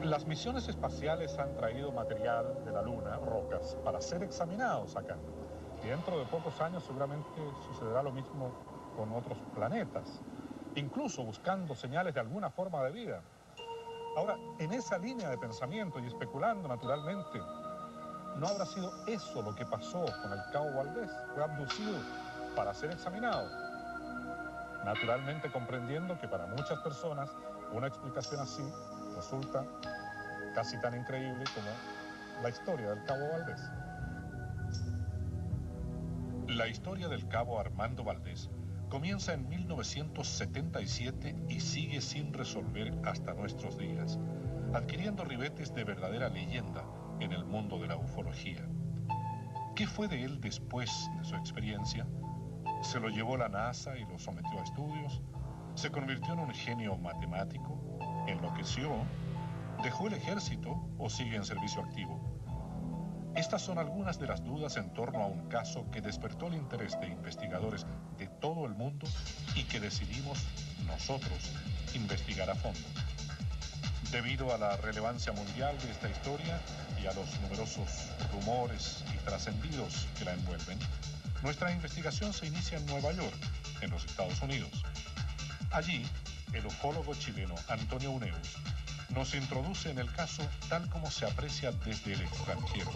Las misiones espaciales han traído material de la Luna, rocas, para ser examinados acá. Y dentro de pocos años seguramente sucederá lo mismo con otros planetas, incluso buscando señales de alguna forma de vida. Ahora, en esa línea de pensamiento y especulando naturalmente, ¿no habrá sido eso lo que pasó con el Cabo Valdés? Fue abducido para ser examinado. Naturalmente comprendiendo que para muchas personas una explicación así resulta casi tan increíble como la historia del Cabo Valdés. La historia del Cabo Armando Valdés comienza en 1977 y sigue sin resolver hasta nuestros días, adquiriendo ribetes de verdadera leyenda en el mundo de la ufología. ¿Qué fue de él después de su experiencia? ¿Se lo llevó la NASA y lo sometió a estudios? ¿Se convirtió en un genio matemático? ¿Enloqueció? ¿Dejó el ejército o sigue en servicio activo? Estas son algunas de las dudas en torno a un caso que despertó el interés de investigadores de todo el mundo y que decidimos nosotros investigar a fondo. Debido a la relevancia mundial de esta historia y a los numerosos rumores y trascendidos que la envuelven, nuestra investigación se inicia en Nueva York, en los Estados Unidos. Allí, el ufólogo chileno Antonio Huneeus nos introduce en el caso tal como se aprecia desde el extranjero.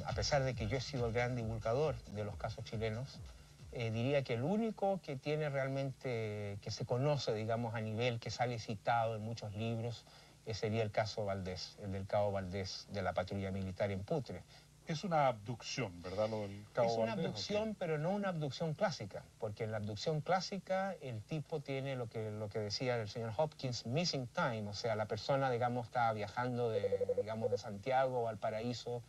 A pesar de que yo he sido el gran divulgador de los casos chilenos, diría que el único que tiene realmente, que se conoce, digamos, a nivel que sale citado en muchos libros, sería el caso Valdés, el del Cabo Valdés de la patrulla militar en Putre. Es una abducción, ¿verdad, lo del Cabo Valdés? Es una abducción, pero no una abducción clásica, porque en la abducción clásica el tipo tiene lo que decía el señor Hopkins, missing time, o sea, la persona, digamos, está viajando de Santiago a Valparaíso,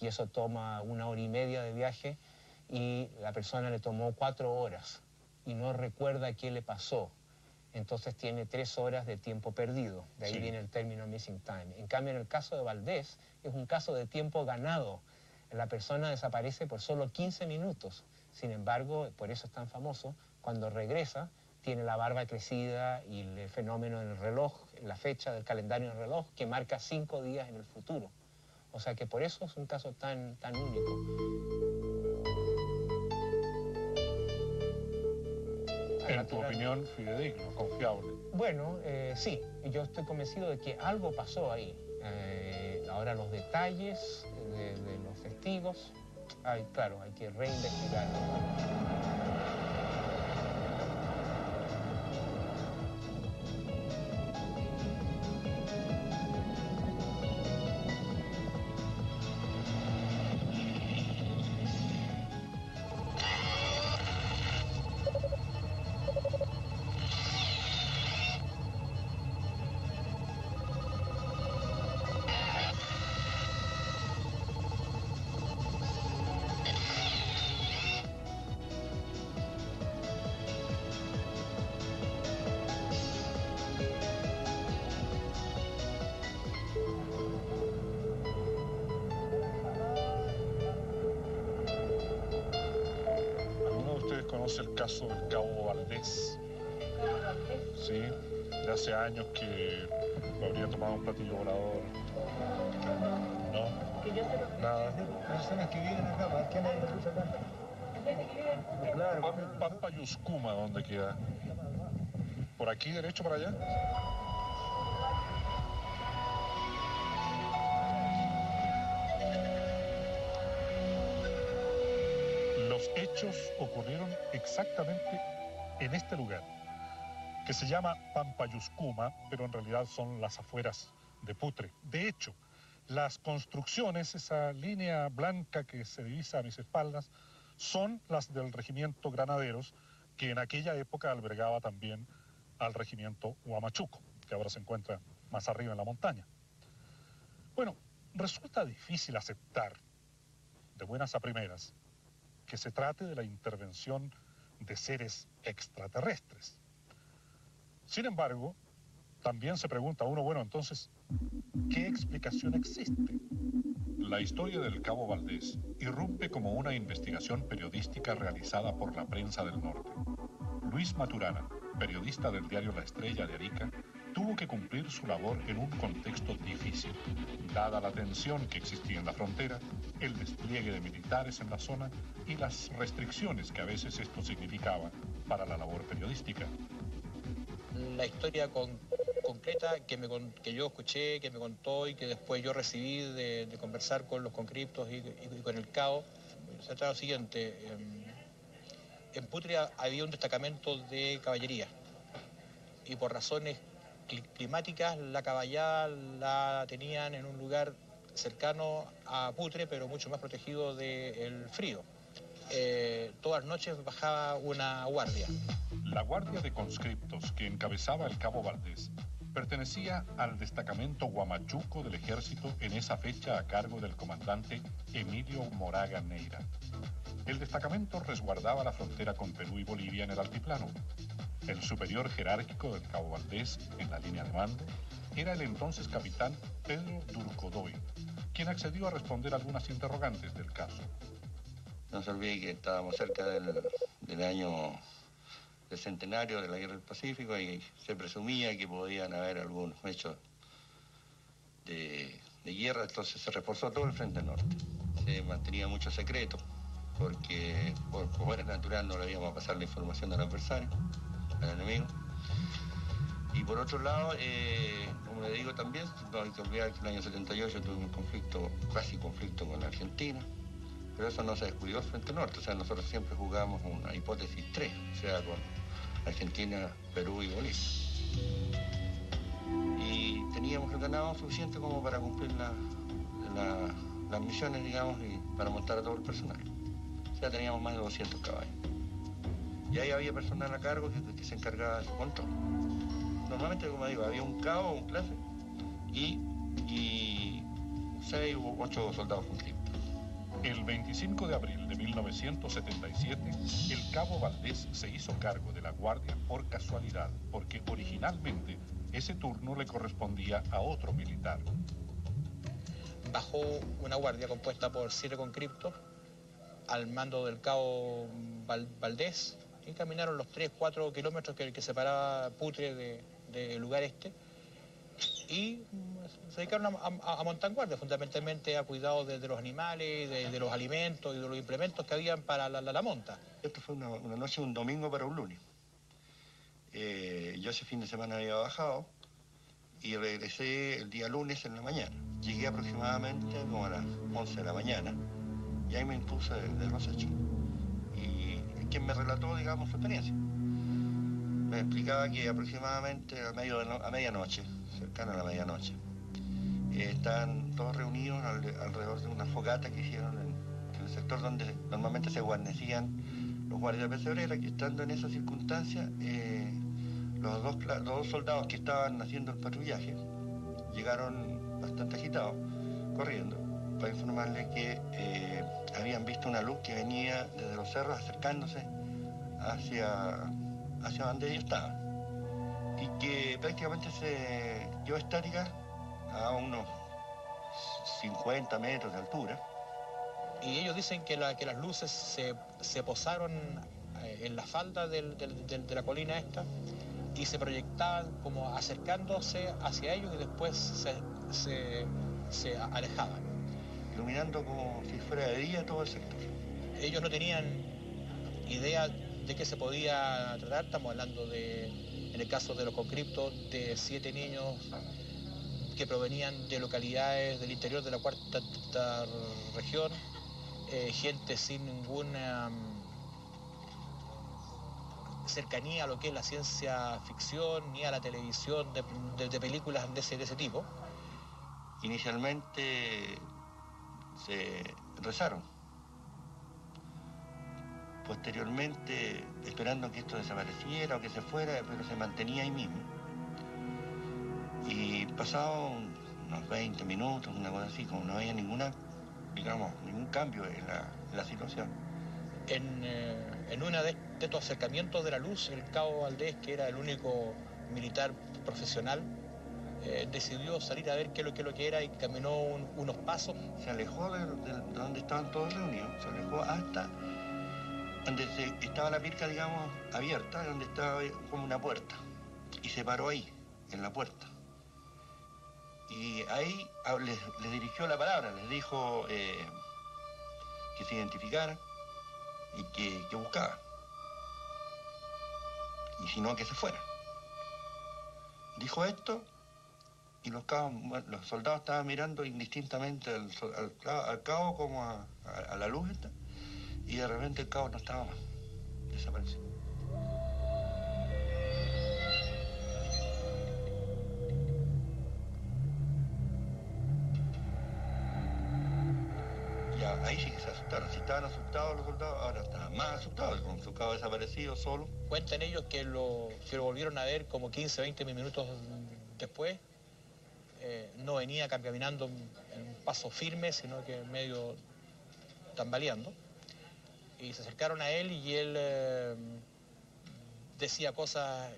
y eso toma 1 hora y media de viaje, y la persona le tomó 4 horas, y no recuerda qué le pasó. Entonces tiene 3 horas de tiempo perdido, de ahí viene el término missing time. En cambio, en el caso de Valdés, es un caso de tiempo ganado. La persona desaparece por solo 15 minutos. Sin embargo, por eso es tan famoso, cuando regresa, tiene la barba crecida y el fenómeno en el reloj, la fecha del calendario en el reloj, que marca 5 días en el futuro. O sea que por eso es un caso tan único. En tu opinión, fidedigno, confiable. Bueno, sí, yo estoy convencido de que algo pasó ahí. Ahora los detalles de los testigos, claro, hay que reinvestigarlo. ¿Conoce el caso del Cabo Valdés? ¿Cabo Valdés? Sí, de hace años que lo habría tomado un platillo volador. ¿No? Que yo sepa. Nada. Personas que viven acá, ¿para qué nadie lo escucha acá? Gente que vive en Putre. Claro. Pampayuscuma, ¿dónde queda? ¿Por aquí, derecho para allá? Los hechos ocurrieron exactamente en este lugar, que se llama Pampayuscuma, pero en realidad son las afueras de Putre. De hecho, las construcciones, esa línea blanca que se divisa a mis espaldas, son las del regimiento Granaderos, que en aquella época albergaba también al regimiento Huamachuco, que ahora se encuentra más arriba en la montaña. Bueno, resulta difícil aceptar, de buenas a primeras, que se trate de la intervención de seres extraterrestres. Sin embargo, también se pregunta uno, bueno, entonces, ¿Qué explicación existe? La historia del Cabo Valdés irrumpe como una investigación periodística realizada por la prensa del norte. Luis Maturana, periodista del diario La Estrella de Arica, tuvo que cumplir su labor en un contexto difícil, dada la tensión que existía en la frontera, el despliegue de militares en la zona y las restricciones que a veces esto significaba para la labor periodística. La historia concreta que yo escuché, que me contó y que después yo recibí de conversar con los conscriptos y con el CAO, se trata de lo siguiente. En Putria había un destacamento de caballería y por razones climáticas la caballada la tenían en un lugar cercano a Putre, pero mucho más protegido del frío. Todas las noches bajaba una guardia. La guardia de conscriptos que encabezaba el Cabo Valdés pertenecía al destacamento Huamachuco del ejército en esa fecha a cargo del comandante Emilio Moraga Neira. El destacamento resguardaba la frontera con Perú y Bolivia en el altiplano. El superior jerárquico del Cabo Valdés, en la línea de mando, era el entonces capitán Pedro Durcodoy, quien accedió a responder algunas interrogantes del caso. No se olvide que estábamos cerca del año del centenario de la Guerra del Pacífico y se presumía que podían haber algunos hechos de guerra, entonces se reforzó todo el frente norte. Se mantenía mucho secreto porque como era natural no le íbamos a pasar la información al adversario, al enemigo. Y por otro lado, como le digo también, no hay que olvidar que en el año 78 tuve un conflicto, casi conflicto con la Argentina, pero eso no se descuidó el frente norte, o sea, nosotros siempre jugamos una hipótesis 3, o sea, con Argentina, Perú y Bolivia. Y teníamos el ganado suficiente como para cumplir las misiones, digamos, y para montar a todo el personal. O sea, teníamos más de 200 caballos. Y ahí había personal a cargo que se encargaba de su control. Normalmente, como digo, había un cabo, un clase, y 6 u 8 soldados conscriptos. El 25 de abril de 1977, el Cabo Valdés se hizo cargo de la guardia por casualidad, porque originalmente ese turno le correspondía a otro militar. Bajó una guardia compuesta por 7 conscriptos al mando del Cabo Valdés y caminaron los 3-4 kilómetros que separaba Putre del lugar este y se dedicaron a montar guardia, fundamentalmente a cuidado de los animales, de los alimentos y de los implementos que habían para la monta. Esto fue una noche, un domingo para un lunes. Yo ese fin de semana había bajado y regresé el día lunes en la mañana. Llegué aproximadamente como a las 11 de la mañana y ahí me impuse de los hechos. Y quien me relató, digamos, su experiencia. Me explicaba que aproximadamente a medianoche, cercano a la medianoche, estaban todos reunidos alrededor de una fogata que hicieron en el sector donde normalmente se guarnecían los guardias de pesebrera, que estando en esa circunstancia, los dos soldados que estaban haciendo el patrullaje llegaron bastante agitados, corriendo, para informarles que habían visto una luz que venía desde los cerros acercándose hacia donde ellos estaban y que prácticamente se quedó estática a unos 50 metros de altura. Y ellos dicen que las luces se posaron en la falda de la colina esta y se proyectaban como acercándose hacia ellos y después se alejaban. Iluminando como si fuera de día todo el sector. Ellos no tenían idea de qué se podía tratar. Estamos hablando en el caso de los conscriptos, de 7 niños que provenían de localidades del interior de la cuarta región, gente sin ninguna cercanía a lo que es la ciencia ficción ni a la televisión de películas de ese tipo. Inicialmente se rezaron. Posteriormente, esperando que esto desapareciera o que se fuera, pero se mantenía ahí mismo. Y pasado unos 20 minutos, una cosa así, como no había ningún cambio en la situación. En una de estos acercamientos de la luz, el Cabo Valdés, que era el único militar profesional decidió salir a ver qué es lo que era y caminó unos pasos. Se alejó de donde estaban todos reunidos, se alejó hasta donde estaba la pirca, digamos, abierta, donde estaba como una puerta. Y se paró ahí, en la puerta. Y ahí les dirigió la palabra, les dijo que se identificaran y que buscaban. Y si no, que se fueran. Dijo esto y los soldados estaban mirando indistintamente al cabo como a la luz esta, y de repente el cabo no estaba más, desapareció. Ya, ahí sí que se asustaron. Si estaban asustados los soldados, ahora estaban más asustados, con su cabo desaparecido solo. Cuentan ellos que lo volvieron a ver como 15, 20 minutos después. No venía caminando en un paso firme, sino que medio tambaleando. Y se acercaron a él y él decía cosas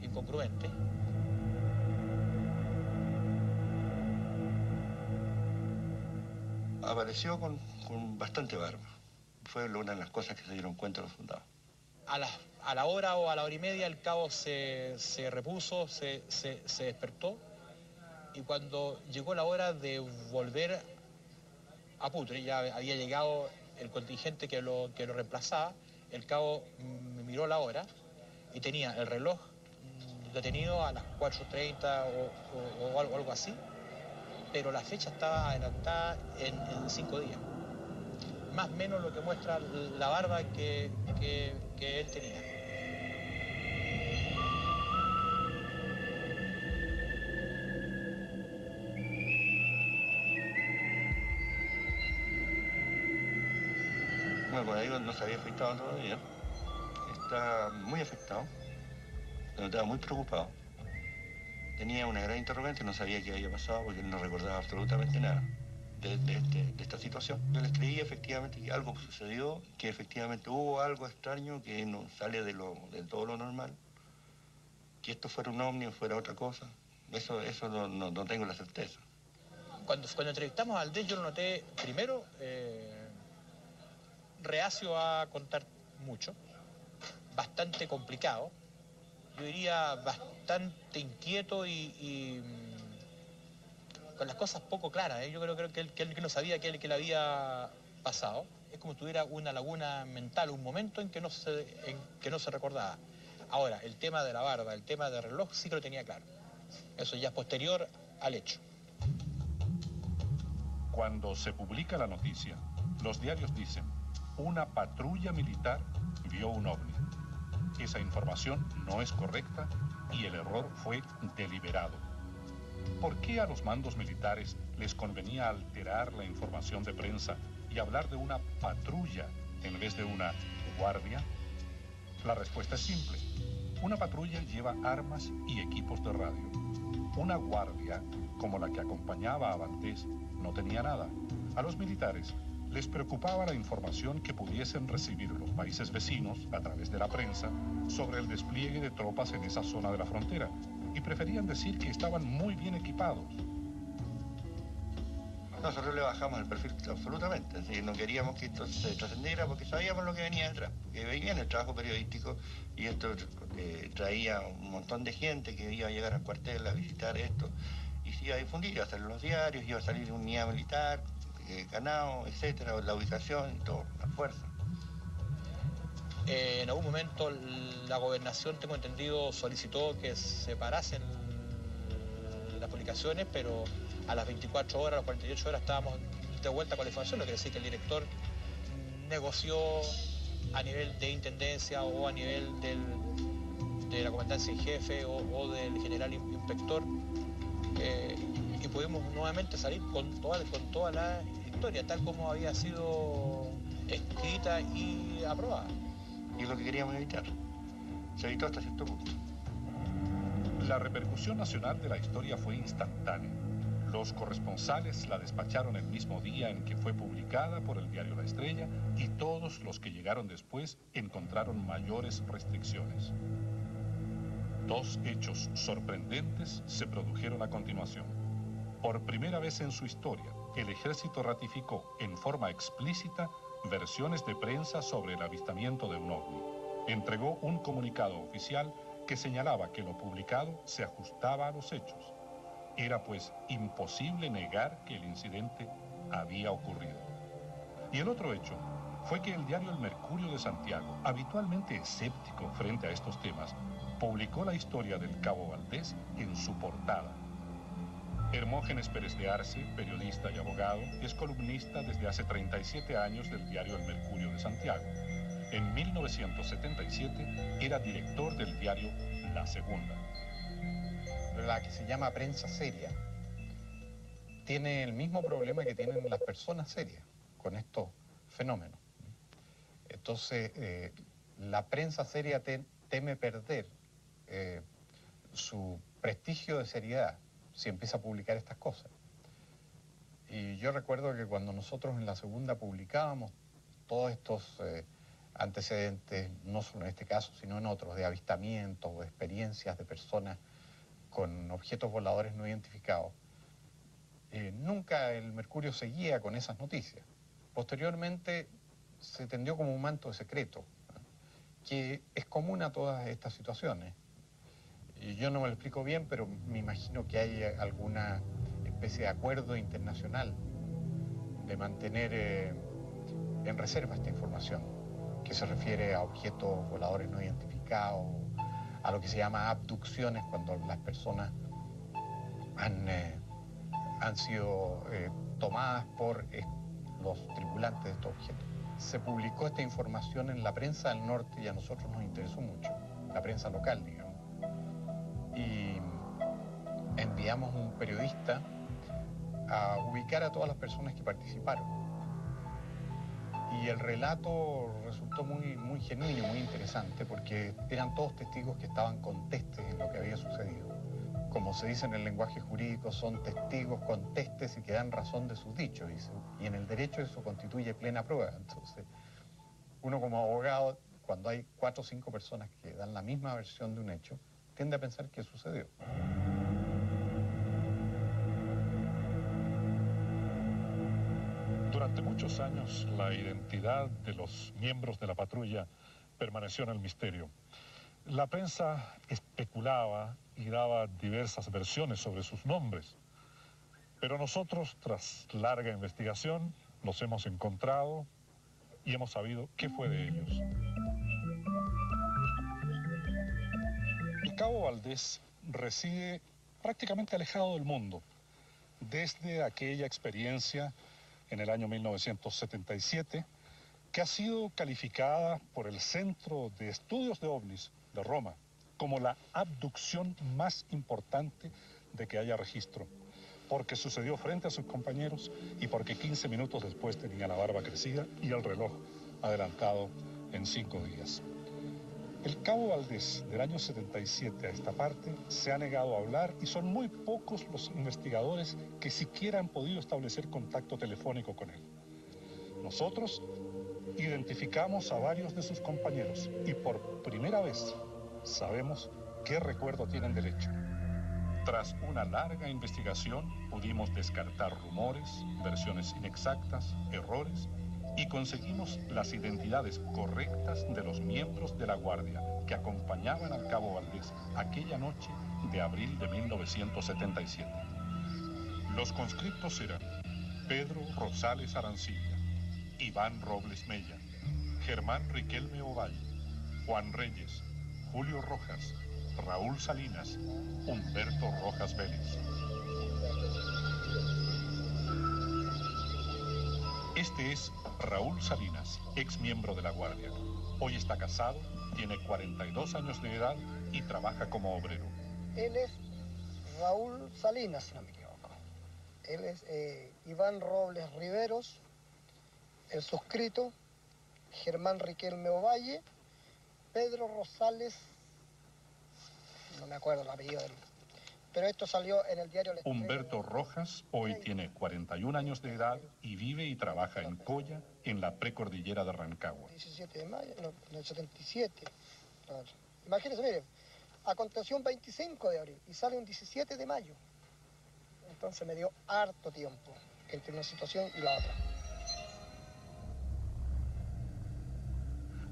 incongruentes. Apareció con bastante barba. Fue una de las cosas que se dieron cuenta los soldados. A la hora o a la hora y media el cabo se repuso, se despertó, y cuando llegó la hora de volver a Putre, ya había llegado el contingente que lo reemplazaba, el cabo miró la hora y tenía el reloj detenido a las 4:30 o algo así, pero la fecha estaba adelantada en 5 días. Más o menos lo que muestra la barba que él tenía. Bueno, por ahí no se había afectado todavía. Está muy afectado. Estaba muy preocupado. Tenía una gran interrogante, no sabía qué había pasado porque él no recordaba absolutamente nada de esta situación. Yo les creí efectivamente que algo sucedió, que efectivamente hubo algo extraño que no sale de todo lo normal. Que esto fuera un ovni o fuera otra cosa, eso no tengo la certeza. Cuando entrevistamos a Valdés, yo lo noté primero reacio a contar mucho, bastante complicado, yo diría bastante inquieto y con las cosas poco claras. Yo creo que él no sabía qué le había pasado. Es como si tuviera una laguna mental, un momento en que no se recordaba. Ahora, el tema de la barba, el tema del reloj, sí que lo tenía claro. Eso ya es posterior al hecho. Cuando se publica la noticia, los diarios dicen: una patrulla militar vio un ovni. Esa información no es correcta y el error fue deliberado. ¿Por qué a los mandos militares les convenía alterar la información de prensa y hablar de una patrulla en vez de una guardia? La respuesta es simple. Una patrulla lleva armas y equipos de radio. Una guardia, como la que acompañaba a Valdés, no tenía nada. A los militares les preocupaba la información que pudiesen recibir los países vecinos a través de la prensa sobre el despliegue de tropas en esa zona de la frontera, y preferían decir que estaban muy bien equipados. Nosotros le bajamos el perfil absolutamente, así, no queríamos que esto se trascendiera porque sabíamos lo que venía detrás, porque venía en el trabajo periodístico y esto traía un montón de gente que iba a llegar al cuartel a visitar esto y se iba a difundir, iba a salir en los diarios, iba a salir una unidad militar, ganado, etcétera, la ubicación y todo, la fuerza. En algún momento la gobernación, tengo entendido, solicitó que se parasen las publicaciones, pero a las 24 horas, a las 48 horas estábamos de vuelta con la información, lo que quiere decir que el director negoció a nivel de intendencia o a nivel de la comandancia en jefe o del general inspector, y pudimos nuevamente salir con toda la historia, tal como había sido escrita y aprobada. Y es lo que queríamos evitar. Se evitó hasta cierto punto. La repercusión nacional de la historia fue instantánea. Los corresponsales la despacharon el mismo día en que fue publicada por el diario La Estrella, y todos los que llegaron después encontraron mayores restricciones. Dos hechos sorprendentes se produjeron a continuación. Por primera vez en su historia, el ejército ratificó en forma explícita versiones de prensa sobre el avistamiento de un ovni. Entregó un comunicado oficial que señalaba que lo publicado se ajustaba a los hechos. Era pues imposible negar que el incidente había ocurrido. Y el otro hecho fue que el diario El Mercurio de Santiago, habitualmente escéptico frente a estos temas, publicó la historia del Cabo Valdés en su portada. Hermógenes Pérez de Arce, periodista y abogado, es columnista desde hace 37 años del diario El Mercurio de Santiago. En 1977 era director del diario La Segunda. La que se llama prensa seria tiene el mismo problema que tienen las personas serias con estos fenómenos. Entonces, la prensa seria teme perder su prestigio de seriedad si empieza a publicar estas cosas. Y yo recuerdo que cuando nosotros en La Segunda publicábamos todos estos antecedentes, no solo en este caso, sino en otros, de avistamientos o experiencias de personas con objetos voladores no identificados, nunca el Mercurio seguía con esas noticias. Posteriormente se tendió como un manto de secreto, que es común a todas estas situaciones. Y yo no me lo explico bien, pero me imagino que hay alguna especie de acuerdo internacional de mantener en reserva esta información, que se refiere a objetos voladores no identificados, a lo que se llama abducciones, cuando las personas han sido tomadas por los tripulantes de estos objetos. Se publicó esta información en la prensa del norte y a nosotros nos interesó mucho, la prensa local, digamos. Y enviamos un periodista a ubicar a todas las personas que participaron. Y el relato resultó muy genuino, muy interesante, porque eran todos testigos que estaban contestes en lo que había sucedido. Como se dice en el lenguaje jurídico, son testigos contestes y que dan razón de sus dichos. Y en el derecho eso constituye plena prueba. Entonces, uno como abogado, cuando hay 4 o 5 personas que dan la misma versión de un hecho, tiende a pensar que sucedió. Durante muchos años, la identidad de los miembros de la patrulla permaneció en el misterio. La prensa especulaba y daba diversas versiones sobre sus nombres. Pero nosotros, tras larga investigación, los hemos encontrado y hemos sabido qué fue de ellos. El Cabo Valdés reside prácticamente alejado del mundo. Desde aquella experiencia en el año 1977, que ha sido calificada por el Centro de Estudios de OVNIs de Roma como la abducción más importante de que haya registro, porque sucedió frente a sus compañeros y porque 15 minutos después tenía la barba crecida y el reloj adelantado en 5 días. El Cabo Valdés, del año 77 a esta parte, se ha negado a hablar y son muy pocos los investigadores que siquiera han podido establecer contacto telefónico con él. Nosotros identificamos a varios de sus compañeros y por primera vez sabemos qué recuerdo tienen del hecho. Tras una larga investigación pudimos descartar rumores, versiones inexactas, errores y conseguimos las identidades correctas de los miembros de la Guardia que acompañaban al Cabo Valdés aquella noche de abril de 1977. Los conscriptos eran Pedro Rosales Arancilla, Iván Robles Mella, Germán Riquelme Ovalle, Juan Reyes, Julio Rojas, Raúl Salinas, Humberto Rojas Vélez. Este es Raúl Salinas, ex miembro de la Guardia. Hoy está casado, tiene 42 años de edad y trabaja como obrero. Él es Raúl Salinas, si no me equivoco. Él es Iván Robles Riveros, el suscrito, Germán Riquelme Ovalle, Pedro Rosales, no me acuerdo el apellido de él, pero esto salió en el diario... Humberto Rojas hoy tiene 41 años de edad y vive y trabaja en Coya, en la precordillera de Rancagua. 17 de mayo, no, en el 77. Imagínense, miren, aconteció un 25 de abril y sale un 17 de mayo. Entonces me dio harto tiempo entre una situación y la otra.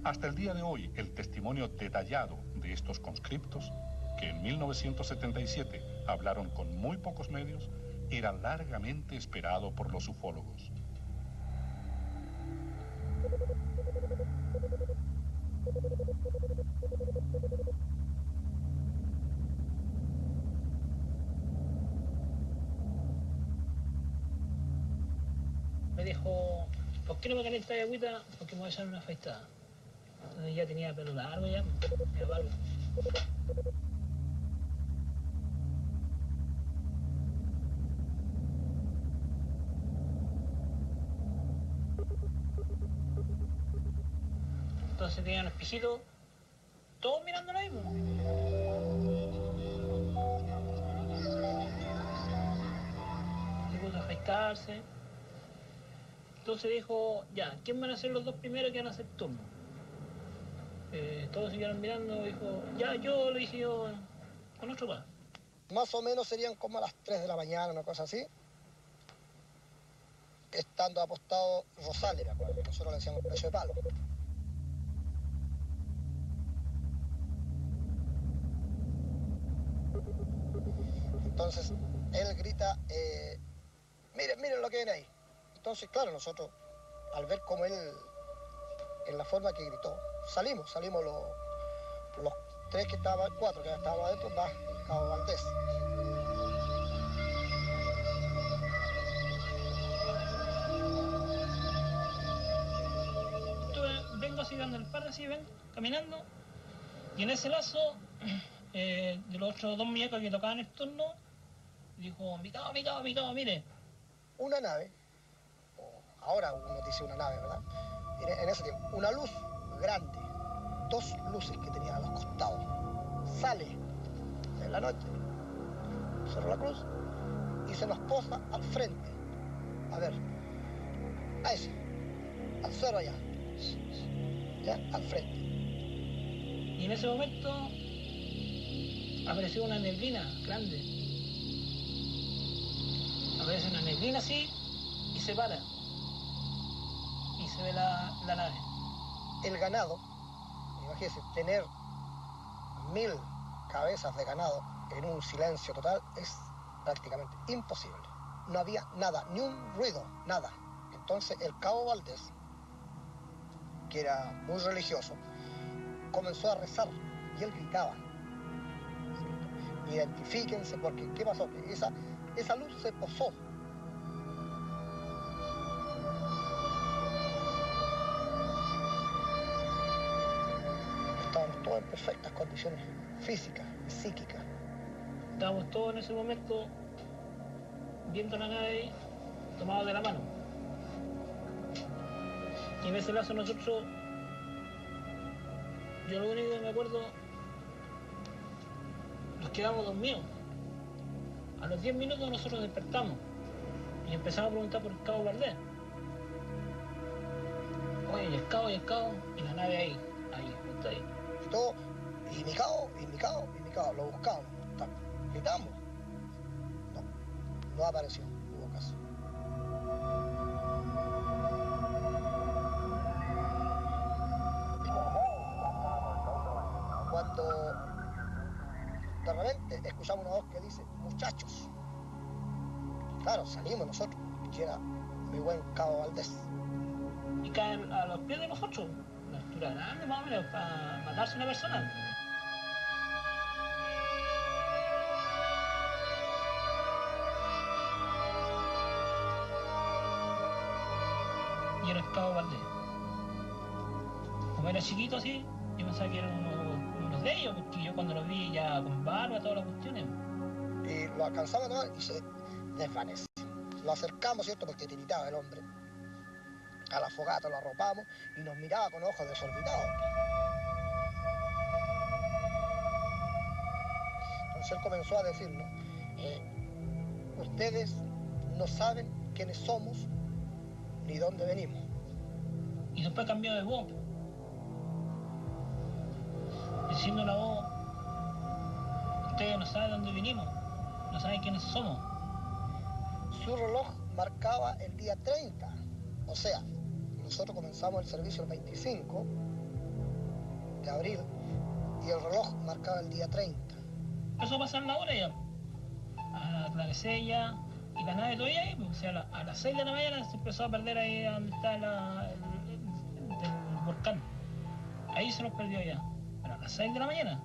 Hasta el día de hoy, el testimonio detallado de estos conscriptos, que en 1977 hablaron con muy pocos medios, era largamente esperado por los ufólogos. Me dijo, ¿por qué no me calentáis agüita? Porque me voy a echar una afeitada. Entonces ya tenía pelo largo ya, era barba. Entonces tenía un espejito, todos mirando lo mismo. Se puso a afeitarse. Entonces dijo, ya, ¿quién van a ser los dos primeros que van a hacer turno? Todos siguieron mirando, dijo, ya, yo, le dije yo, con otro más. Más o menos serían como a las 3 de la mañana, una cosa así. Estando apostado Rosales, me acuerdo, nosotros le decíamos pecho de palo. Entonces, él grita, miren lo que viene ahí. Entonces, claro, nosotros, al ver cómo él, en la forma que gritó, salimos los tres que estaban, cuatro que estábamos adentro, más el cabo Valdés. Vengo así dando el par, así, ven, caminando, y en ese lazo, de los otros dos muñecos que tocaban el turno, dijo, mi cabo, mire. Una nave, ahora uno dice una nave, ¿verdad? En ese tiempo, una luz grande, dos luces que tenía a los costados, sale en la noche, sobre la cruz, y se nos posa al frente. A ver, a ese, al cero allá, ya, al frente. Y en ese momento apareció una neblina grande. Aparece una neblina así y se para. Y se ve la nave. El ganado, imagínense, tener 1000 cabezas de ganado en un silencio total es prácticamente imposible. No había nada, ni un ruido, nada. Entonces el cabo Valdés, que era muy religioso, comenzó a rezar y él gritaba, identifíquense, porque ¿qué pasó? Que esa luz se posó. Estábamos todos en perfectas condiciones físicas, psíquicas. Estábamos todos en ese momento viendo la nave tomados de la mano. Y en ese lazo nosotros, yo lo único que me acuerdo, nos quedamos dormidos. A los 10 minutos nosotros despertamos y empezamos a preguntar por el cabo Valdés. Oye, y el cabo, y la nave ahí, justo ahí. Y todo, y mi cabo, lo buscamos, gritamos. No apareció, no hubo caso. Cuando de repente escuchamos una voz que dice, muchachos. Claro, salimos nosotros, que era mi buen cabo Valdés. Y caen a los pies de nosotros, una altura grande más o menos, para matarse a una persona. Y era el cabo Valdés. Como era chiquito así, yo pensaba que eran unos de ellos, porque yo cuando lo vi ya con barba, todas las cuestiones. Y lo alcanzamos a tomar y se desvanece. Lo acercamos, ¿cierto? Porque tiritaba el hombre. A la fogata lo arropamos y nos miraba con ojos desorbitados. Entonces él comenzó a decirnos, ustedes no saben quiénes somos ni dónde venimos. Y después cambió de voz. Diciendo la voz, ustedes no saben dónde vinimos, no saben quiénes somos. Su reloj marcaba el día 30, o sea, nosotros comenzamos el servicio el 25 de abril y el reloj marcaba el día 30. Empezó a pasar la hora ya, a aclarecer ya, y la nave todavía ahí, pues, o sea, a las 6 de la mañana se empezó a perder ahí donde está el volcán. Ahí se nos perdió ya, pero a las 6 de la mañana.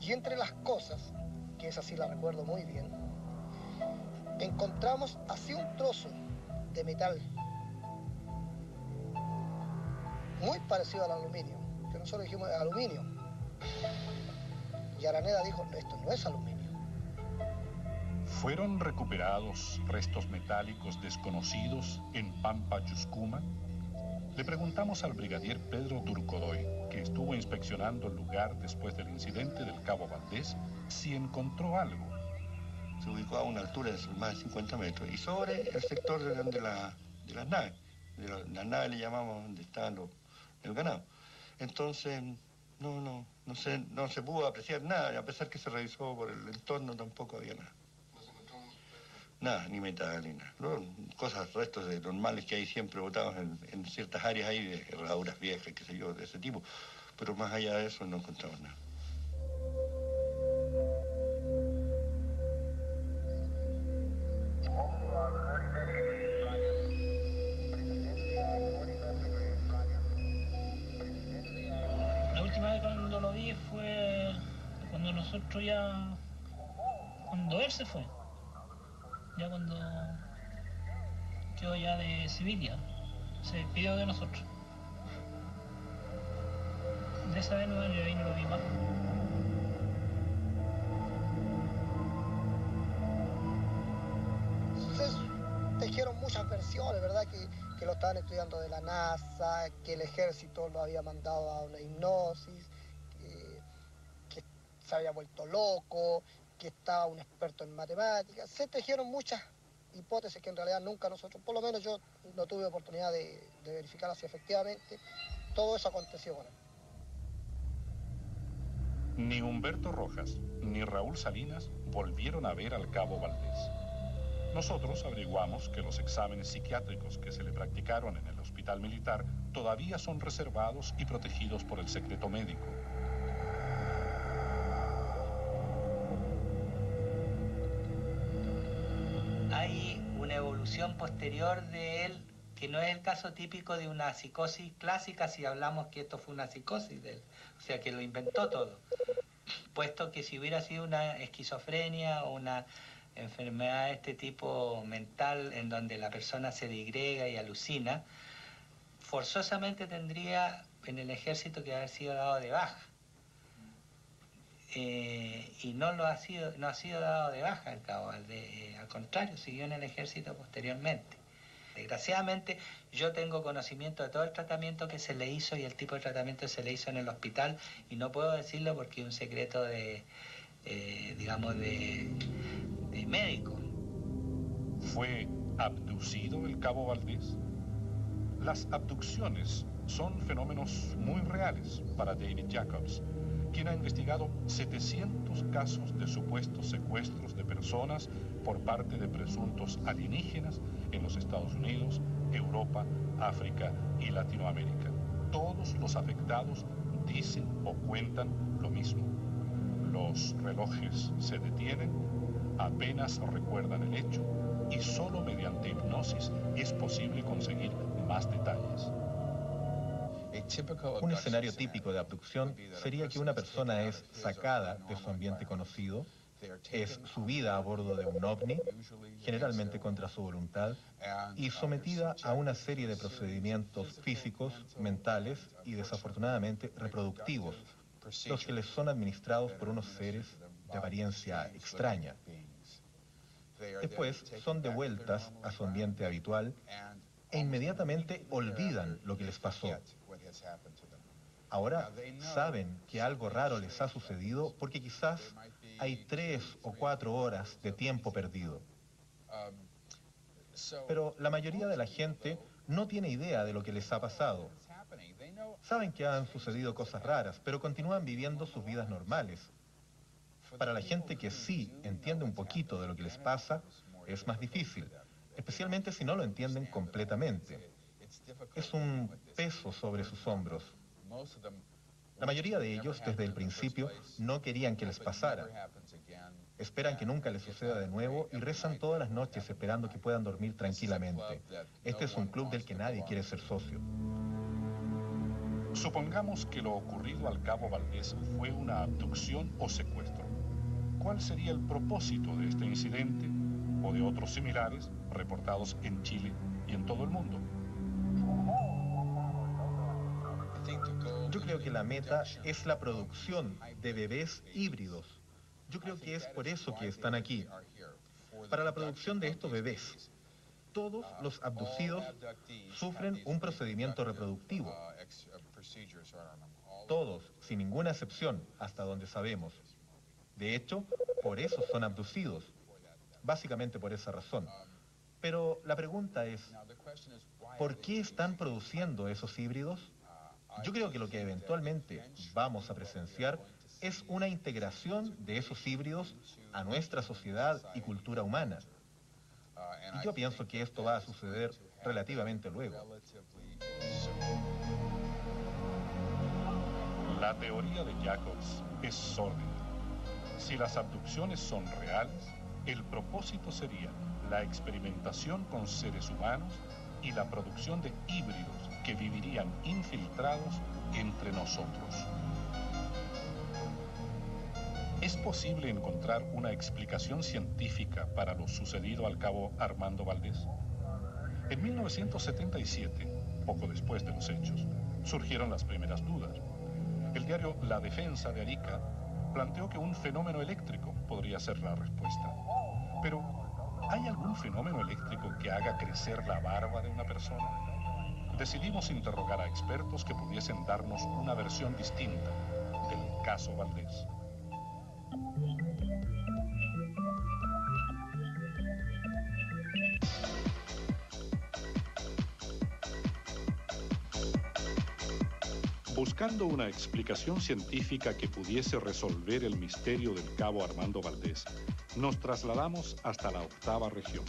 Y entre las cosas, que esa sí la recuerdo muy bien, encontramos así un trozo de metal muy parecido al aluminio, que nosotros dijimos aluminio. Y Araneda dijo, esto no es aluminio. ¿Fueron recuperados restos metálicos desconocidos en Pampa Yuscuma? Le preguntamos al brigadier Pedro Turcodoy, que estuvo inspeccionando el lugar después del incidente del Cabo Valdés, si encontró algo. Se ubicó a una altura de más de 50 metros y sobre el sector de las naves. Las naves le llamamos donde estaban el ganado. Entonces, no se pudo apreciar nada, y a pesar que se revisó por el entorno tampoco había nada. Nada, ni metal, ni nada. Cosas, restos normales que hay siempre botados en ciertas áreas ahí, de herraduras viejas, qué sé yo, de ese tipo. Pero más allá de eso no encontramos nada. La última vez cuando lo vi fue cuando nosotros ya... cuando él se fue. Ya cuando quedó ya de civil ya. Se despidió de nosotros. De esa vez no lo vi más. Se tejieron muchas versiones, ¿verdad? Que lo estaban estudiando de la NASA, que el ejército lo había mandado a una hipnosis, que se había vuelto loco, que estaba un experto en matemáticas. Se tejieron muchas hipótesis que en realidad nunca nosotros, por lo menos yo no tuve oportunidad de verificarlas si efectivamente todo eso aconteció con él. Ni Humberto Rojas ni Raúl Salinas volvieron a ver al Cabo Valdés. Nosotros averiguamos que los exámenes psiquiátricos que se le practicaron en el hospital militar todavía son reservados y protegidos por el secreto médico. Hay una evolución posterior de él que no es el caso típico de una psicosis clásica si hablamos que esto fue una psicosis de él, o sea que lo inventó todo, puesto que si hubiera sido una esquizofrenia o una enfermedad de este tipo mental en donde la persona se digrega y alucina, forzosamente tendría en el ejército que haber sido dado de baja. Y no ha sido dado de baja al cabo, al contrario, siguió en el ejército posteriormente. Desgraciadamente, yo tengo conocimiento de todo el tratamiento que se le hizo y el tipo de tratamiento que se le hizo en el hospital, y no puedo decirlo porque es un secreto de médico. ¿Fue abducido el Cabo Valdés? Las abducciones son fenómenos muy reales para David Jacobs, quien ha investigado 700 casos de supuestos secuestros de personas por parte de presuntos alienígenas en los Estados Unidos, Europa, África y Latinoamérica. Todos los afectados dicen o cuentan lo mismo. Los relojes se detienen, apenas recuerdan el hecho y solo mediante hipnosis es posible conseguir más detalles. Un escenario típico de abducción sería que una persona es sacada de su ambiente conocido, es subida a bordo de un ovni, generalmente contra su voluntad, y sometida a una serie de procedimientos físicos, mentales y desafortunadamente reproductivos, los que les son administrados por unos seres de apariencia extraña. Después son devueltas a su ambiente habitual e inmediatamente olvidan lo que les pasó. Ahora saben que algo raro les ha sucedido porque quizás hay 3 o 4 horas de tiempo perdido. Pero la mayoría de la gente no tiene idea de lo que les ha pasado. Saben que han sucedido cosas raras, pero continúan viviendo sus vidas normales. Para la gente que sí entiende un poquito de lo que les pasa, es más difícil, especialmente si no lo entienden completamente. Es un peso sobre sus hombros. La mayoría de ellos, desde el principio, no querían que les pasara. Esperan que nunca les suceda de nuevo y rezan todas las noches esperando que puedan dormir tranquilamente. Este es un club del que nadie quiere ser socio. Supongamos que lo ocurrido al cabo Valdés fue una abducción o secuestro. ¿Cuál sería el propósito de este incidente o de otros similares reportados en Chile y en todo el mundo? Yo creo que la meta es la producción de bebés híbridos. Yo creo que es por eso que están aquí. Para la producción de estos bebés, todos los abducidos sufren un procedimiento reproductivo. Todos, sin ninguna excepción, hasta donde sabemos. De hecho, por eso son abducidos. Básicamente por esa razón. Pero la pregunta es, ¿por qué están produciendo esos híbridos? Yo creo que lo que eventualmente vamos a presenciar es una integración de esos híbridos a nuestra sociedad y cultura humana. Y yo pienso que esto va a suceder relativamente luego. La teoría de Jacobs es sórdida. Si las abducciones son reales, el propósito sería la experimentación con seres humanos y la producción de híbridos que vivirían infiltrados entre nosotros. ¿Es posible encontrar una explicación científica para lo sucedido al cabo Armando Valdés? En 1977, poco después de los hechos, surgieron las primeras dudas. El diario La Defensa de Arica planteó que un fenómeno eléctrico podría ser la respuesta. Pero, ¿hay algún fenómeno eléctrico que haga crecer la barba de una persona? Decidimos interrogar a expertos que pudiesen darnos una versión distinta del caso Valdés. Buscando una explicación científica que pudiese resolver el misterio del cabo Armando Valdés, nos trasladamos hasta la 8ª región.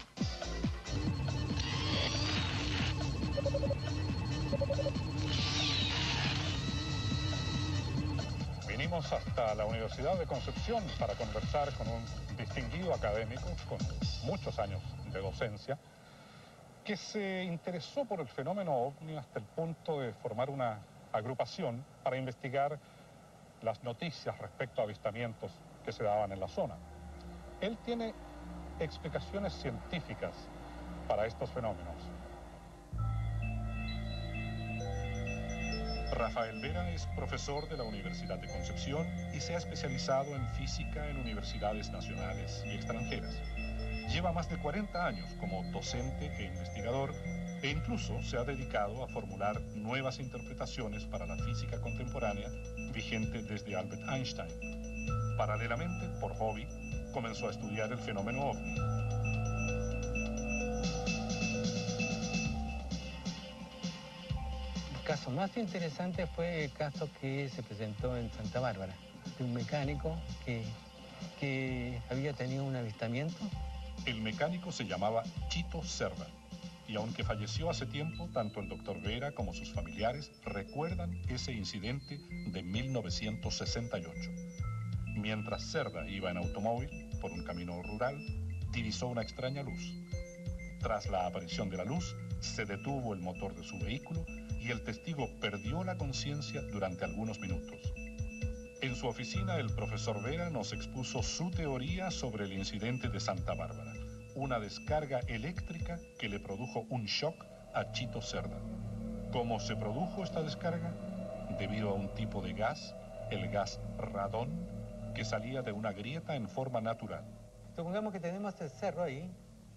Vinimos hasta la Universidad de Concepción para conversar con un distinguido académico con muchos años de docencia que se interesó por el fenómeno OVNI hasta el punto de formar una agrupación para investigar las noticias respecto a avistamientos que se daban en la zona. Él tiene explicaciones científicas para estos fenómenos. Rafael Vera es profesor de la Universidad de Concepción y se ha especializado en física en universidades nacionales y extranjeras. Lleva más de 40 años como docente e investigador e incluso se ha dedicado a formular nuevas interpretaciones para la física contemporánea vigente desde Albert Einstein. Paralelamente, por hobby, comenzó a estudiar el fenómeno OVNI. El caso más interesante fue el caso que se presentó en Santa Bárbara, de un mecánico que había tenido un avistamiento. El mecánico se llamaba Chito Cerda, y aunque falleció hace tiempo, tanto el doctor Vera como sus familiares recuerdan ese incidente de 1968. Mientras Cerda iba en automóvil por un camino rural, divisó una extraña luz. Tras la aparición de la luz, se detuvo el motor de su vehículo y el testigo perdió la conciencia durante algunos minutos. En su oficina, el profesor Vera nos expuso su teoría sobre el incidente de Santa Bárbara, una descarga eléctrica que le produjo un shock a Chito Cerda. ¿Cómo se produjo esta descarga? Debido a un tipo de gas, el gas radón, que salía de una grieta en forma natural. Supongamos que tenemos el cerro ahí,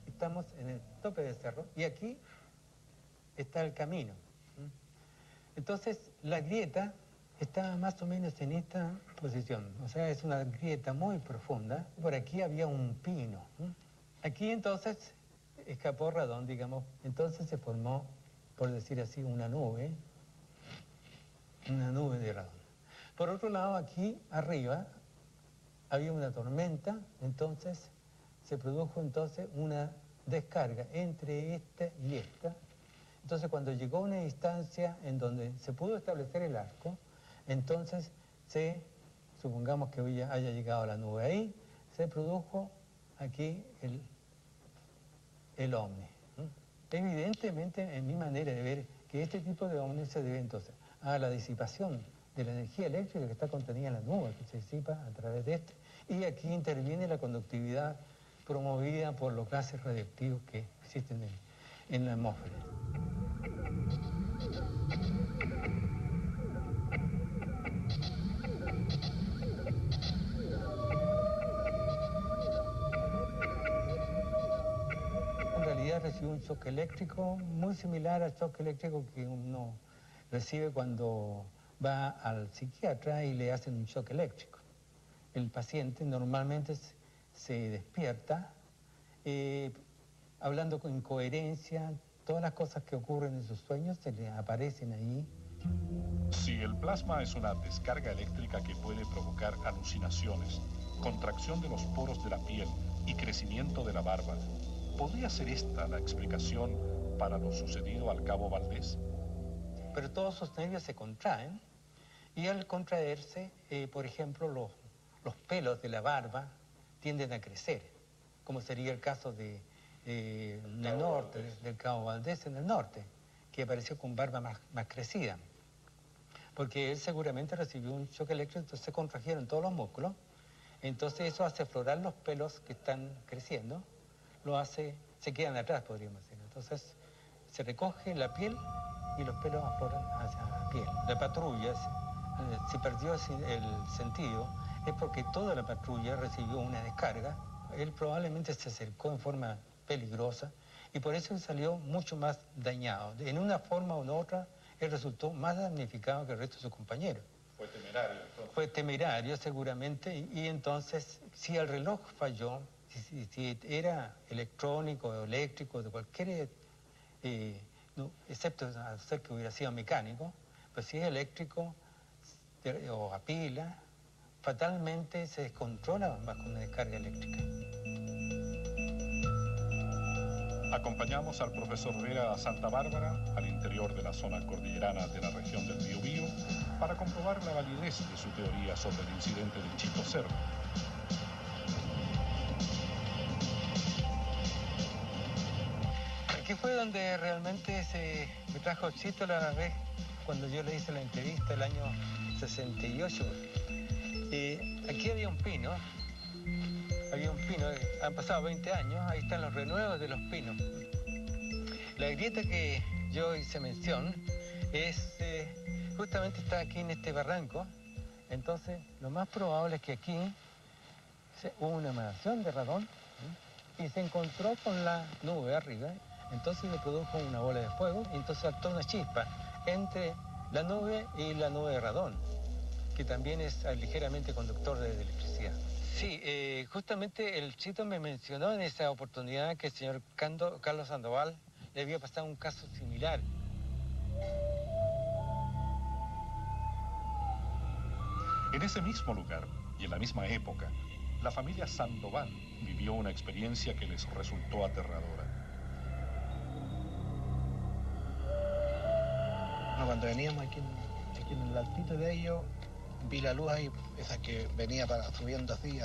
estamos en el tope del cerro, y aquí está el camino. Entonces, la grieta está más o menos en esta posición, o sea, es una grieta muy profunda. Por aquí había un pino. Aquí entonces escapó radón, digamos, entonces se formó, por decir así, una nube de radón. Por otro lado, aquí arriba había una tormenta, entonces se produjo entonces una descarga entre esta y esta. Entonces cuando llegó a una distancia en donde se pudo establecer el arco, entonces supongamos que haya llegado la nube ahí, se produjo aquí el ovni. Evidentemente, en mi manera de ver, que este tipo de ovni se debe entonces a la disipación de la energía eléctrica que está contenida en la nube, que se disipa a través de este. Y aquí interviene la conductividad promovida por los gases radioactivos que existen en la atmósfera. En realidad recibió un shock eléctrico muy similar al shock eléctrico que uno recibe cuando va al psiquiatra y le hacen un shock eléctrico. El paciente normalmente se despierta hablando con incoherencia, todas las cosas que ocurren en sus sueños se le aparecen ahí. Si el plasma es una descarga eléctrica que puede provocar alucinaciones, contracción de los poros de la piel y crecimiento de la barba, ¿podría ser esta la explicación para lo sucedido al cabo Valdés? Pero todos sus nervios se contraen y al contraerse, por ejemplo, los pelos de la barba tienden a crecer, como sería el caso del norte, del cabo Valdés en el norte, que apareció con barba más crecida. Porque él seguramente recibió un choque eléctrico, entonces se contrajeron todos los músculos, entonces eso hace aflorar los pelos que están creciendo, se quedan atrás, podríamos decir. Entonces se recoge la piel y los pelos afloran hacia la piel. La patrulla, si perdió el sentido, es porque toda la patrulla recibió una descarga. Él probablemente se acercó en forma peligrosa y por eso salió mucho más dañado. En una forma u otra, él resultó más damnificado que el resto de sus compañeros. Fue temerario, entonces. Fue temerario, seguramente, y entonces, si el reloj falló, si era electrónico o eléctrico, de cualquier, excepto hacer que hubiera sido mecánico, pues si es eléctrico o a pila, fatalmente se descontrola bajo una descarga eléctrica. Acompañamos al profesor Vera a Santa Bárbara, al interior de la zona cordillerana de la región del Biobío, para comprobar la validez de su teoría sobre el incidente de Chito Cerro. Aquí fue donde realmente me trajo Chito la vez cuando yo le hice la entrevista el año 68. Aquí había un pino, han pasado 20 años, ahí están los renuevos de los pinos. La grieta que yo hice mención justamente está aquí en este barranco, entonces lo más probable es que aquí hubo una emanación de radón y se encontró con la nube arriba, entonces se produjo una bola de fuego y entonces saltó una chispa entre la nube y la nube de radón, que también es ligeramente conductor de electricidad. Sí, justamente el Chito me mencionó en esa oportunidad que el señor Carlos Sandoval le había pasado un caso similar. En ese mismo lugar y en la misma época, la familia Sandoval vivió una experiencia que les resultó aterradora. Cuando veníamos aquí en el altito de ellos, vi la luz ahí, esa que venía subiendo así.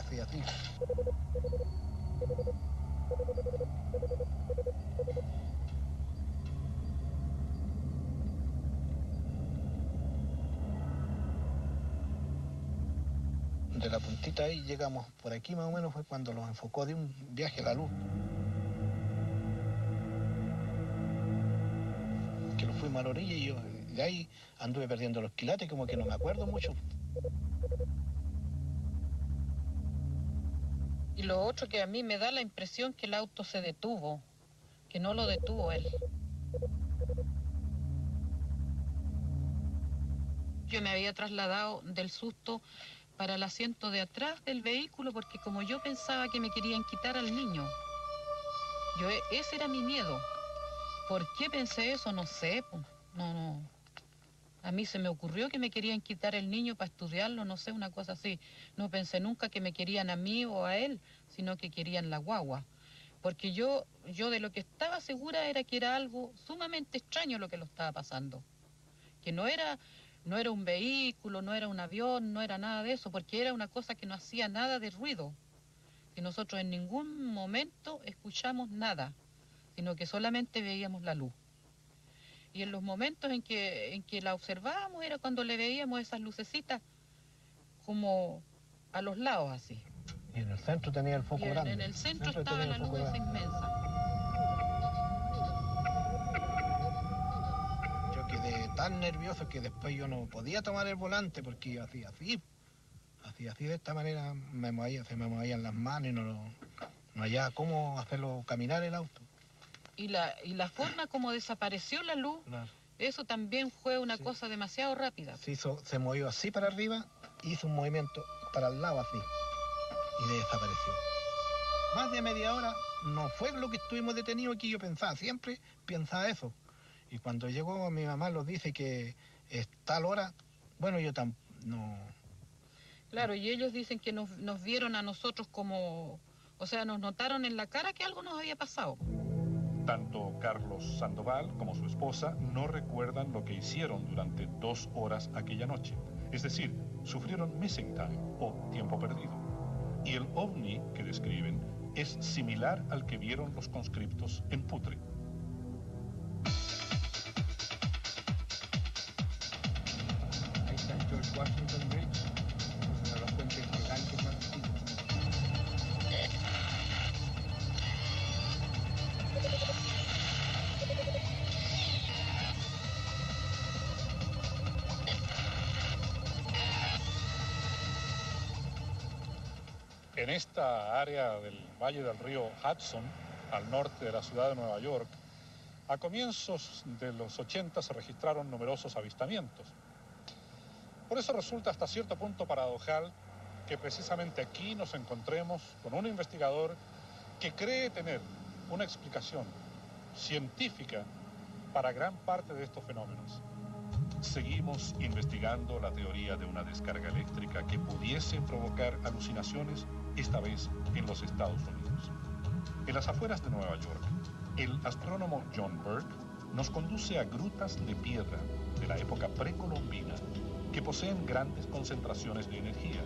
De la puntita ahí llegamos por aquí más o menos, fue cuando los enfocó de un viaje a la luz. Que nos fuimos a la orilla y yo de ahí anduve perdiendo los quilates, como que no me acuerdo mucho. Y lo otro que a mí me da la impresión que el auto se detuvo, que no lo detuvo él. Yo me había trasladado del susto para el asiento de atrás del vehículo porque como yo pensaba que me querían quitar al niño. Ese era mi miedo. ¿Por qué pensé eso? No sé, no. A mí se me ocurrió que me querían quitar el niño para estudiarlo, no sé, una cosa así. No pensé nunca que me querían a mí o a él, sino que querían la guagua. Porque yo de lo que estaba segura era que era algo sumamente extraño lo que lo estaba pasando. Que no era un vehículo, no era un avión, no era nada de eso, porque era una cosa que no hacía nada de ruido. Que nosotros en ningún momento escuchamos nada, sino que solamente veíamos la luz. Y en los momentos en que la observábamos era cuando le veíamos esas lucecitas como a los lados así. Y en el centro tenía el foco grande. En el centro estaba la luz esa inmensa. Yo quedé tan nervioso que después yo no podía tomar el volante porque yo hacía así de esta manera, se me movían las manos y no hallaba cómo hacerlo caminar el auto. Y la forma como desapareció la luz, claro. Eso también fue una cosa demasiado rápida. Se movió así para arriba, hizo un movimiento para el lado así y desapareció. Más de media hora no fue lo que estuvimos detenidos aquí, yo siempre pensaba eso. Y cuando llegó mi mamá nos dice que es tal hora, bueno, yo no... Claro, y ellos dicen que nos vieron a nosotros como... O sea, nos notaron en la cara que algo nos había pasado. Tanto Carlos Sandoval como su esposa no recuerdan lo que hicieron durante 2 horas aquella noche. Es decir, sufrieron missing time o tiempo perdido. Y el ovni que describen es similar al que vieron los conscriptos en Putre. Ahí está el George Washington Bridge, uno de los puentes gigantes más antiguos. En esta área del valle del río Hudson, al norte de la ciudad de Nueva York, a comienzos de los 80 se registraron numerosos avistamientos. Por eso resulta hasta cierto punto paradojal que precisamente aquí nos encontremos con un investigador que cree tener una explicación científica para gran parte de estos fenómenos. Seguimos investigando la teoría de una descarga eléctrica que pudiese provocar alucinaciones, esta vez en los Estados Unidos. En las afueras de Nueva York, el astrónomo John Burke nos conduce a grutas de piedra de la época precolombina que poseen grandes concentraciones de energía.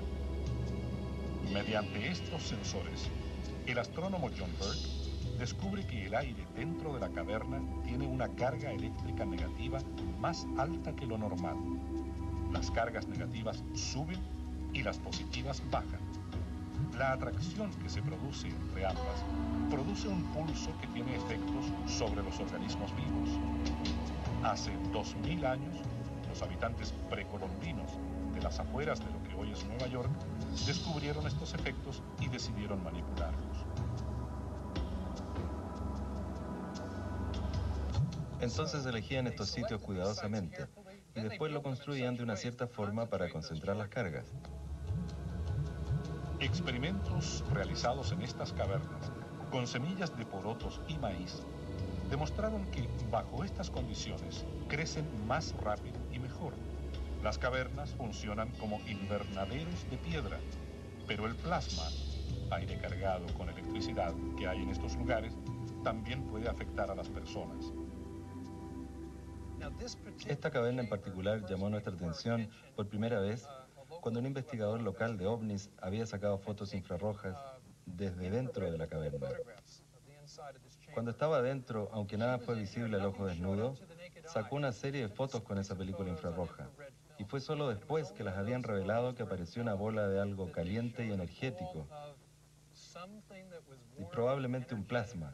Mediante estos sensores, el astrónomo John Burke descubre que el aire dentro de la caverna tiene una carga eléctrica negativa más alta que lo normal. Las cargas negativas suben y las positivas bajan. La atracción que se produce entre ambas produce un pulso que tiene efectos sobre los organismos vivos. Hace 2000 años, los habitantes precolombinos de las afueras de lo que hoy es Nueva York descubrieron estos efectos y decidieron manipularlos. Entonces elegían estos sitios cuidadosamente y después lo construían de una cierta forma para concentrar las cargas. Experimentos realizados en estas cavernas con semillas de porotos y maíz demostraron que bajo estas condiciones crecen más rápido y mejor. Las cavernas funcionan como invernaderos de piedra, pero el plasma, aire cargado con electricidad que hay en estos lugares, también puede afectar a las personas. Esta caverna en particular llamó nuestra atención por primera vez cuando un investigador local de ovnis había sacado fotos infrarrojas desde dentro de la caverna. Cuando estaba adentro, aunque nada fue visible al ojo desnudo, sacó una serie de fotos con esa película infrarroja. Y fue solo después que las habían revelado que apareció una bola de algo caliente y energético. Y probablemente un plasma,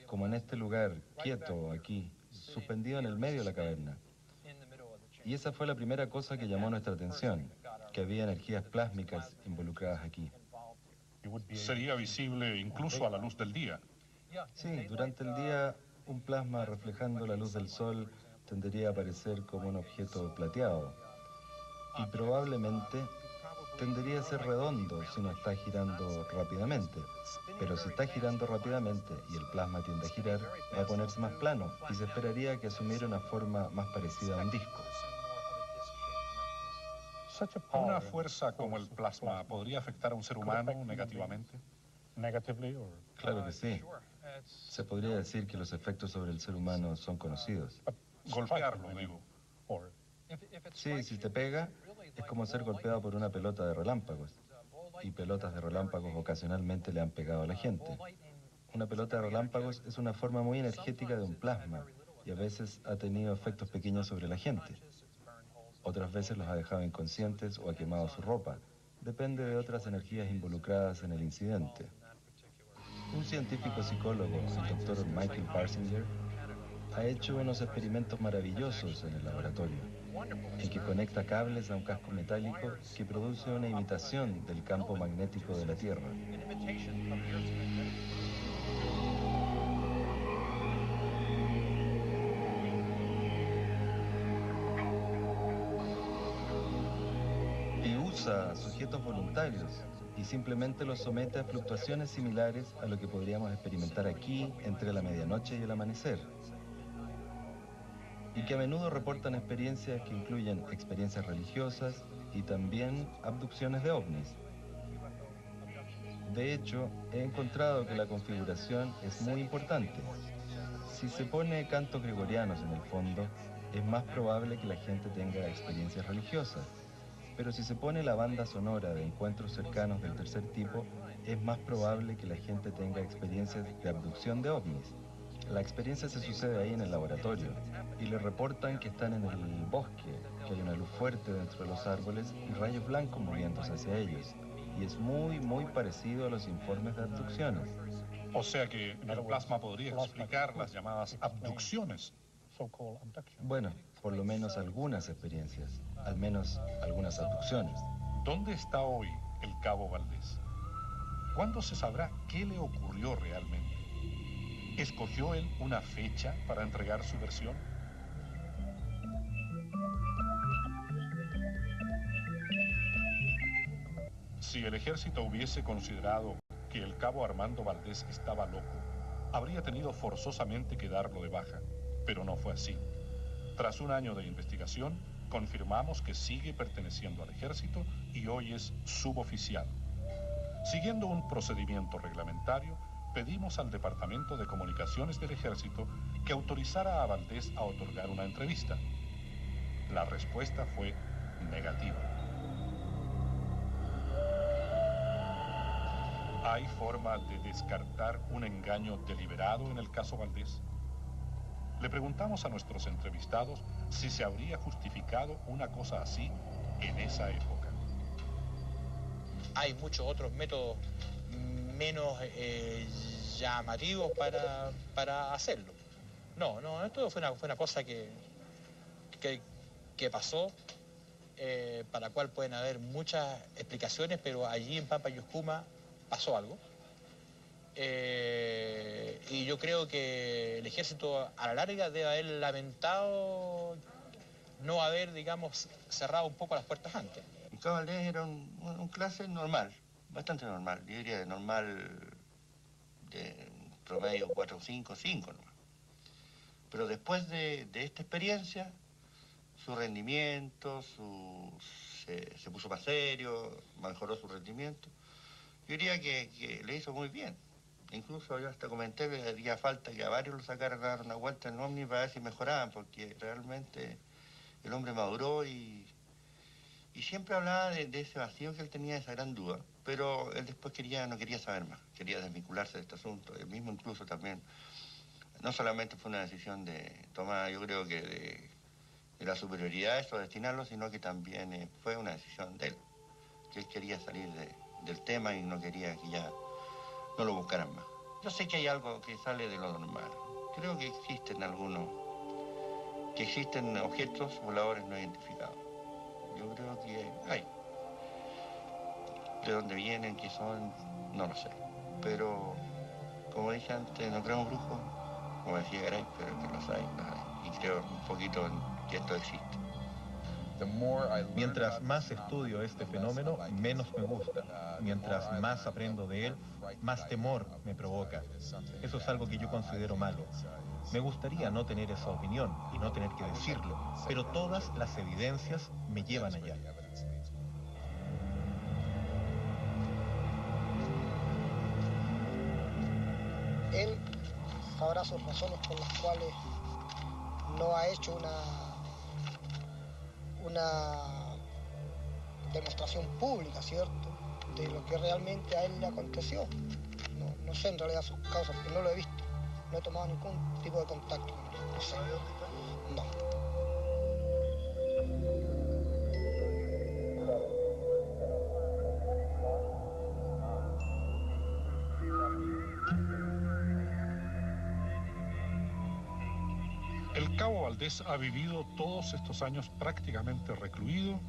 como en este lugar, quieto, aquí, suspendido en el medio de la caverna. Y esa fue la primera cosa que llamó nuestra atención, que había energías plásmicas involucradas aquí. Sería visible incluso a la luz del día. Sí, durante el día un plasma reflejando la luz del sol tendería a aparecer como un objeto plateado y probablemente tendería a ser redondo si no está girando rápidamente. Pero si está girando rápidamente y el plasma tiende a girar, va a ponerse más plano y se esperaría que asumiera una forma más parecida a un disco. ¿Una fuerza como el plasma podría afectar a un ser humano negativamente? Claro que sí. Se podría decir que los efectos sobre el ser humano son conocidos. Golpearlo, digo. Sí, si te pega, es como ser golpeado por una pelota de relámpagos. Y pelotas de relámpagos ocasionalmente le han pegado a la gente. Una pelota de relámpagos es una forma muy energética de un plasma y a veces ha tenido efectos pequeños sobre la gente. Otras veces los ha dejado inconscientes o ha quemado su ropa. Depende de otras energías involucradas en el incidente. Un científico psicólogo, el Dr. Michael Barsinger, ha hecho unos experimentos maravillosos en el laboratorio, en que conecta cables a un casco metálico que produce una imitación del campo magnético de la Tierra. Y usa sujetos voluntarios y simplemente los somete a fluctuaciones similares a lo que podríamos experimentar aquí entre la medianoche y el amanecer. Y que a menudo reportan experiencias que incluyen experiencias religiosas y también abducciones de ovnis. De hecho, he encontrado que la configuración es muy importante. Si se pone cantos gregorianos en el fondo, es más probable que la gente tenga experiencias religiosas. Pero si se pone la banda sonora de encuentros cercanos del tercer tipo, es más probable que la gente tenga experiencias de abducción de ovnis. La experiencia se sucede ahí en el laboratorio y le reportan que están en el bosque, que hay una luz fuerte dentro de los árboles y rayos blancos moviéndose hacia ellos. Y es muy parecido a los informes de abducciones. O sea que el plasma podría explicar las llamadas abducciones. Bueno, por lo menos algunas experiencias, al menos algunas abducciones. ¿Dónde está hoy el Cabo Valdés? ¿Cuándo se sabrá qué le ocurrió realmente? ¿Escogió él una fecha para entregar su versión? Si el ejército hubiese considerado que el cabo Armando Valdés estaba loco, habría tenido forzosamente que darlo de baja, pero no fue así. Tras un año de investigación, confirmamos que sigue perteneciendo al ejército y hoy es suboficial. Siguiendo un procedimiento reglamentario, pedimos al Departamento de Comunicaciones del Ejército que autorizara a Valdés a otorgar una entrevista. La respuesta fue negativa. ¿Hay forma de descartar un engaño deliberado en el caso Valdés? Le preguntamos a nuestros entrevistados si se habría justificado una cosa así en esa época. Hay muchos otros métodos menos llamativos para hacerlo. No, esto fue una cosa que pasó, para la cual pueden haber muchas explicaciones, pero allí en Pampa Yuscuma pasó algo. Y yo creo que el ejército a la larga debe haber lamentado no haber, digamos, cerrado un poco las puertas antes. El Cabo Valdés era un clase normal, bastante normal, yo diría de normal, de promedio 4 o 5 nomás. Pero después de esta experiencia, su rendimiento, se puso más serio, mejoró su rendimiento. Yo diría que le hizo muy bien. Incluso yo hasta comenté que haría falta que a varios lo sacaran a dar una vuelta en Omni para ver si mejoraban, porque realmente el hombre maduró y siempre hablaba de ese vacío que él tenía, de esa gran duda. Pero él después no quería saber más, quería desvincularse de este asunto. Él mismo incluso también, no solamente fue una decisión tomada, yo creo que de la superioridad de esto, destinarlo, sino que también fue una decisión de él, que él quería salir del tema y no quería que ya no lo buscaran más. Yo sé que hay algo que sale de lo normal. Creo que existen objetos voladores no identificados. Yo creo que hay. De dónde vienen, qué son, no lo sé. Pero, como dije antes, no creo en brujos, como decía Garay, pero que los hay. Y creo un poquito en que esto existe. Mientras más estudio este fenómeno, menos me gusta. Mientras más aprendo de él, más temor me provoca. Eso es algo que yo considero malo. Me gustaría no tener esa opinión y no tener que decirlo, pero todas las evidencias me llevan allá. sabrá sus razones por las cuales no ha hecho una demostración pública, ¿cierto?, de lo que realmente a él le aconteció. No sé en realidad sus causas, porque no lo he visto. No he tomado ningún tipo de contacto con él. No sé. No. El Cabo Valdés ha vivido todos estos años prácticamente recluido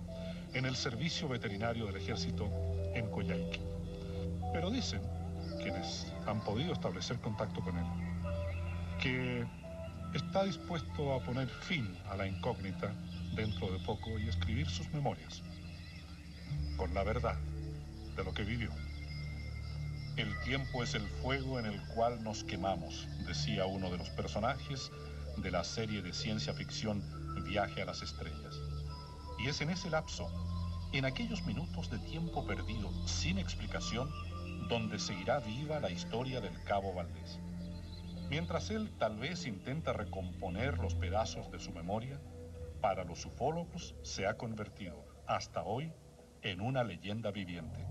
en el servicio veterinario del ejército en Coyhaique. Pero dicen, quienes han podido establecer contacto con él, que está dispuesto a poner fin a la incógnita dentro de poco y escribir sus memorias con la verdad de lo que vivió. El tiempo es el fuego en el cual nos quemamos, decía uno de los personajes de la serie de ciencia ficción Viaje a las Estrellas. Y es en ese lapso, en aquellos minutos de tiempo perdido sin explicación, donde seguirá viva la historia del Cabo Valdés. Mientras él tal vez intenta recomponer los pedazos de su memoria, para los ufólogos se ha convertido, hasta hoy, en una leyenda viviente.